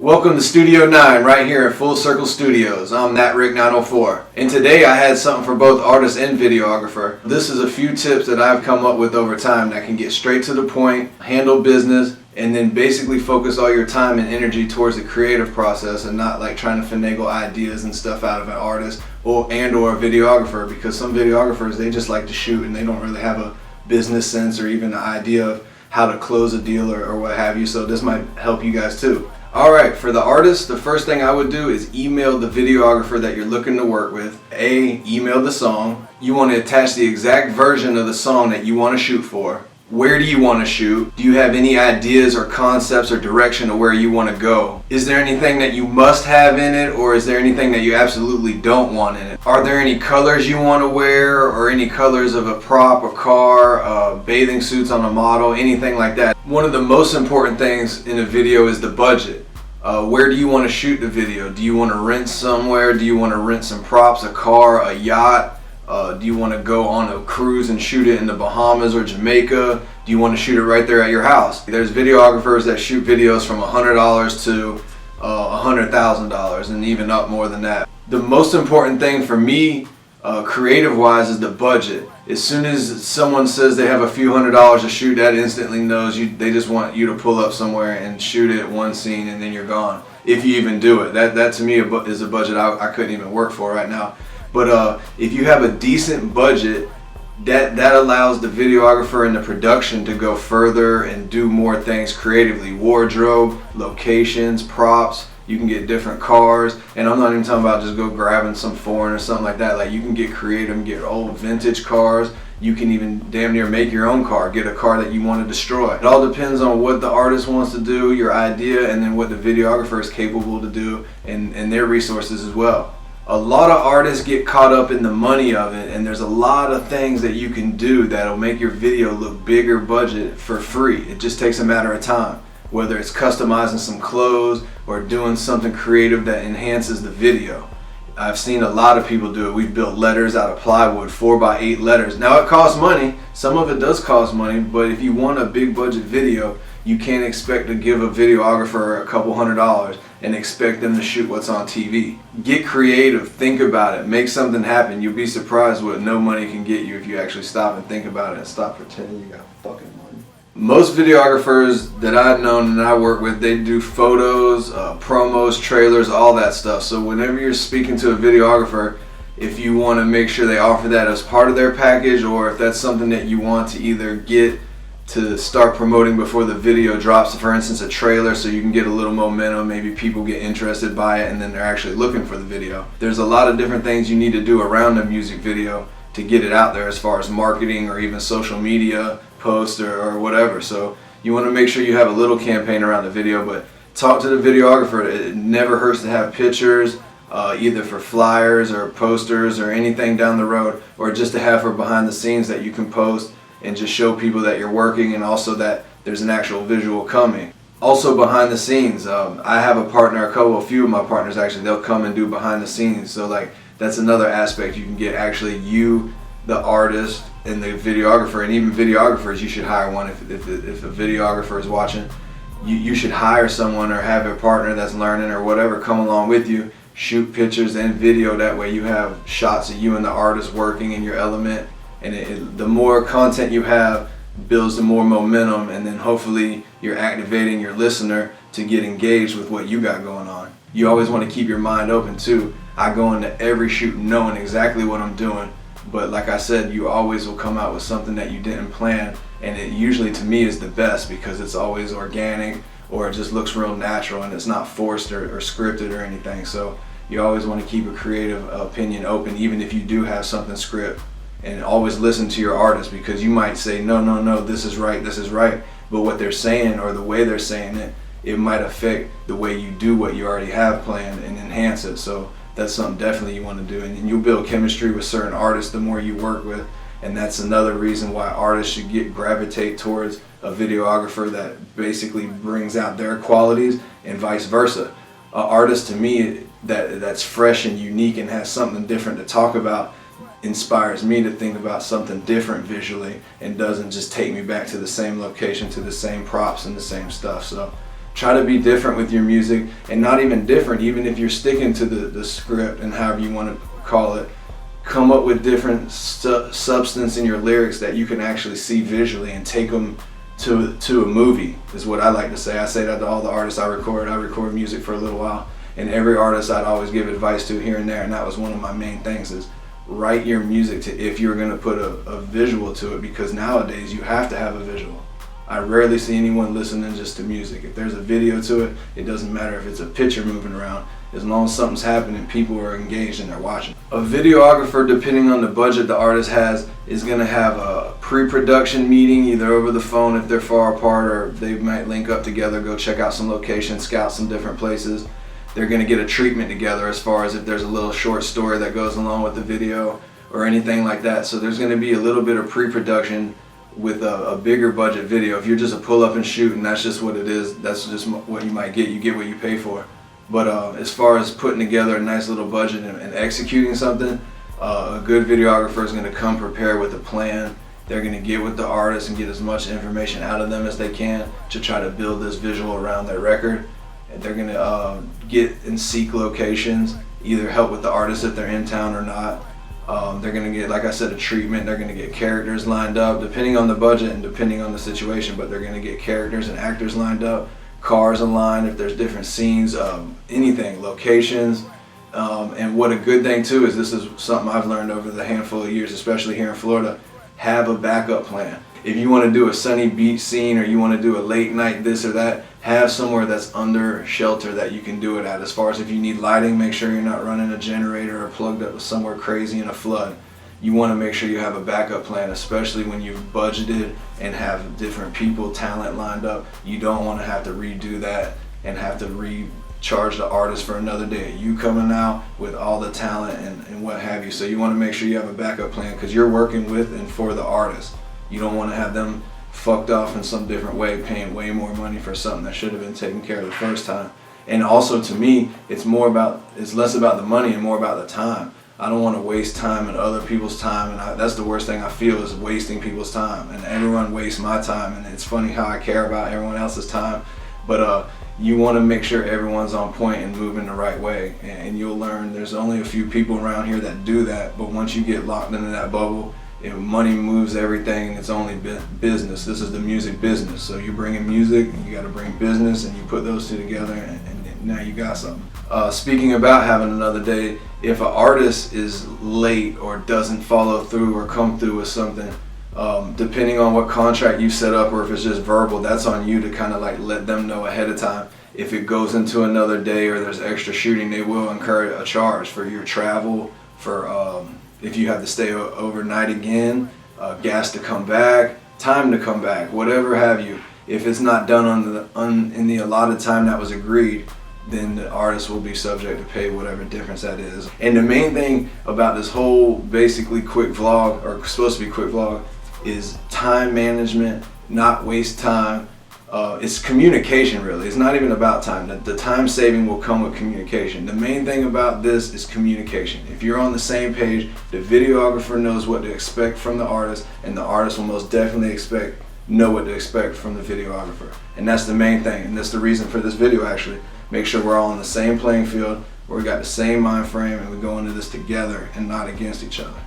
Welcome to Studio 9 right here at Full Circle Studios. I'm Nat Rick 904, and today I had something for both artist and videographer. This is a few tips that I've come up with over time that can get straight to the point, handle business, and then basically focus all your time and energy towards the creative process and not like trying to finagle ideas and stuff out of an artist or a videographer, because some videographers, they just like to shoot and they don't really have a business sense or even an idea of how to close a deal or what have you. So this might help you guys too. Alright, for the artist, the first thing I would do is email the videographer that you're looking to work with. Email the song. You want to attach the exact version of the song that you want to shoot for. Where do you want to shoot? Do you have any ideas or concepts or direction of where you want to go? Is there anything that you must have in it, or is there anything that you absolutely don't want in it? Are there any colors you want to wear, or any colors of a prop or car, bathing suits on a model, anything like that? One of the most important things in a video is the budget. Where do you want to shoot the video? Do you want to rent somewhere? Do you want to rent some props, a car, a yacht? Do you want to go on a cruise and shoot it in the Bahamas or Jamaica? Do you want to shoot it right there at your house? There's videographers that shoot videos from $100 to $100,000 and even up more than that. The most important thing for me, creative-wise, is the budget. As soon as someone says they have a few $100s to shoot, that instantly knows they just want you to pull up somewhere and shoot it one scene and then you're gone. If you even do it. That to me is a budget I couldn't even work for right now. But if you have a decent budget, that allows the videographer and the production to go further and do more things creatively. Wardrobe, locations, props. You can get different cars, and I'm not even talking about just go grabbing some foreign or something like that. Like, you can get creative and get old vintage cars. You can even damn near make your own car, get a car that you want to destroy. It all depends on what the artist wants to do, your idea, and then what the videographer is capable to do, and their resources as well. A lot of artists get caught up in the money of it, and there's a lot of things that you can do that'll make your video look bigger budget for free. It just takes a matter of time. Whether it's customizing some clothes or doing something creative that enhances the video. I've seen a lot of people do it. We've built letters out of plywood, 4x8 letters. Now it costs money, some of it does cost money, but if you want a big budget video, you can't expect to give a videographer a couple $100s and expect them to shoot what's on TV. Get creative, think about it, make something happen. You'll be surprised what no money can get you if you actually stop and think about it and stop pretending you got fucking money. Most videographers that I've known and I work with, they do photos, promos, trailers, all that stuff. So whenever you're speaking to a videographer, if you want to make sure they offer that as part of their package, or if that's something that you want to either get to start promoting before the video drops, for instance a trailer, so you can get a little momentum, maybe people get interested by it and then they're actually looking for the video. There's a lot of different things you need to do around a music video to get it out there, as far as marketing or even social media posts or whatever. So you want to make sure you have a little campaign around the video, but talk to the videographer. It never hurts to have pictures, either for flyers or posters or anything down the road, or just to have for behind the scenes that you can post and just show people that you're working, and also that there's an actual visual coming. Also behind the scenes, I have a few of my partners actually, they'll come and do behind the scenes. So like, that's another aspect you can get. Actually, you, the artist, and the videographer, and even videographers, you should hire one. If a videographer is watching, you should hire someone or have a partner that's learning or whatever come along with you, shoot pictures and video. That way you have shots of you and the artist working in your element, and the more content you have builds the more momentum, and then hopefully you're activating your listener to get engaged with what you got going on. You always want to keep your mind open too. I go into every shoot knowing exactly what I'm doing, but like I said, you always will come out with something that you didn't plan, and it usually to me is the best because it's always organic, or it just looks real natural and it's not forced or scripted or anything. So you always want to keep a creative opinion open, even if you do have something scripted, and always listen to your artist, because you might say no, this is right, but what they're saying or the way they're saying it might affect the way you do what you already have planned and enhance it. So that's something definitely you want to do, and you'll build chemistry with certain artists the more you work with, and that's another reason why artists should gravitate towards a videographer that basically brings out their qualities, and vice versa. An artist to me that's fresh and unique and has something different to talk about inspires me to think about something different visually, and doesn't just take me back to the same location, to the same props and the same stuff. So Try to be different with your music, and not even different, even if you're sticking to the script and however you want to call it. Come up with different substance in your lyrics that you can actually see visually and take them to a movie, is what I like to say. I say that to all the artists I record music for a little while, and every artist I'd always give advice to here and there, and that was one of my main things, is write your music to, if you're going to put a visual to it, because nowadays you have to have a visual. I rarely see anyone listening just to music. If there's a video to it, it doesn't matter if it's a picture moving around. As long as something's happening, people are engaged and they're watching. A videographer, depending on the budget the artist has, is going to have a pre-production meeting, either over the phone if they're far apart, or they might link up together, go check out some locations, scout some different places. They're going to get a treatment together as far as if there's a little short story that goes along with the video or anything like that. So there's going to be a little bit of pre-production with a bigger budget video. If you're just a pull up and shoot and that's just what it is, that's just what you might get. You get what you pay for. But as far as putting together a nice little budget and executing something, a good videographer is going to come prepared with a plan. They're going to get with the artist and get as much information out of them as they can to try to build this visual around their record. And they're going to get and seek locations, either help with the artist if they're in town or not. They're going to get, like I said, a treatment. They're going to get characters lined up, depending on the budget and depending on the situation, but they're going to get characters and actors lined up, cars aligned if there's different scenes, anything, locations. And what a good thing too is, this is something I've learned over the handful of years, especially here in Florida, have a backup plan. If you want to do a sunny beach scene, or you want to do a late night this or that, have somewhere that's under shelter that you can do it at. As far as if you need lighting, make sure you're not running a generator or plugged up somewhere crazy in a flood. You want to make sure you have a backup plan, especially when you've budgeted and have different people, talent lined up. You don't want to have to redo that and have to recharge the artist for another day. You coming out with all the talent and what have you. So you want to make sure you have a backup plan, because you're working with and for the artist. You don't want to have them fucked off in some different way, paying way more money for something that should have been taken care of the first time. And also, to me, it's less about the money and more about the time. I don't want to waste time and other people's time, and that's the worst thing I feel, is wasting people's time. And everyone wastes my time, and it's funny how I care about everyone else's time. But you want to make sure everyone's on point and moving the right way. And you'll learn there's only a few people around here that do that, but once you get locked into that bubble, money moves everything, and it's only business. This is the music business. So you bring in music, you got to bring business, and you put those two together, and now you got something. Speaking about having another day, if an artist is late or doesn't follow through or come through with something, depending on what contract you set up, or if it's just verbal, that's on you to kind of like let them know ahead of time. If it goes into another day or there's extra shooting, they will incur a charge for your travel, for if you have to stay overnight again, gas to come back, time to come back, whatever have you. If it's not done in the allotted time that was agreed, then the artist will be subject to pay whatever difference that is. And the main thing about this whole basically quick vlog, or supposed to be quick vlog, is time management, not waste time. It's communication, really. It's not even about time. The time saving will come with communication. The main thing about this is communication. If you're on the same page, the videographer knows what to expect from the artist, and the artist will most definitely know what to expect from the videographer. And that's the main thing, and that's the reason for this video, actually. Make sure we're all on the same playing field, where we got the same mind frame, and we go into this together and not against each other.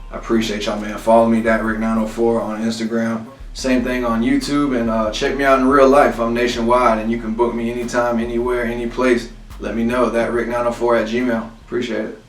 I appreciate y'all, man. Follow me, DatRick904 on Instagram. Same thing on YouTube, and check me out in real life. I'm nationwide, and you can book me anytime, anywhere, any place. Let me know, thatrick904@gmail.com. Appreciate it.